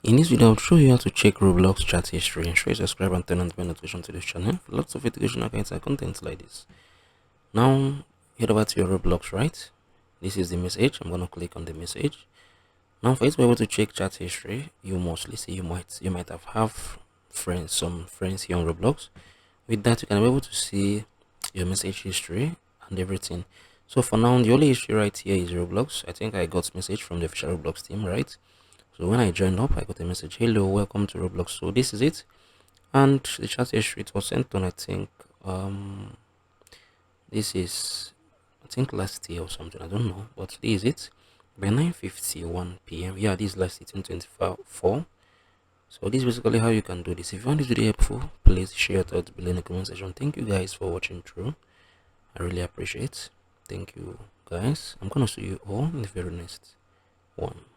In this video, I'll show you how to check Roblox chat history. Ensure you subscribe and turn on the bell notification to this channel for lots of educational content like this. Now, head over to your Roblox, right? This is the message. I'm gonna click on the message. Now, for you to be able to check chat history, you mostly see you might have some friends here on Roblox. With that, you can be able to see your message history and everything. So for now, the only issue right here is Roblox. I think I got message from the official Roblox team, right? So when I joined up, I got a message, hello, welcome to Roblox. So this is it. And the chat history, it was sent on, I think, this is, I think last year or something, I don't know, but this is it. By 9:51 p.m. Yeah, this is last year, 2024. So this is basically how you can do this. If you found this video helpful, please share your thoughts below in the comment section. Thank you guys for watching through. I really appreciate it. Thank you guys. I'm gonna see you all in the very next one.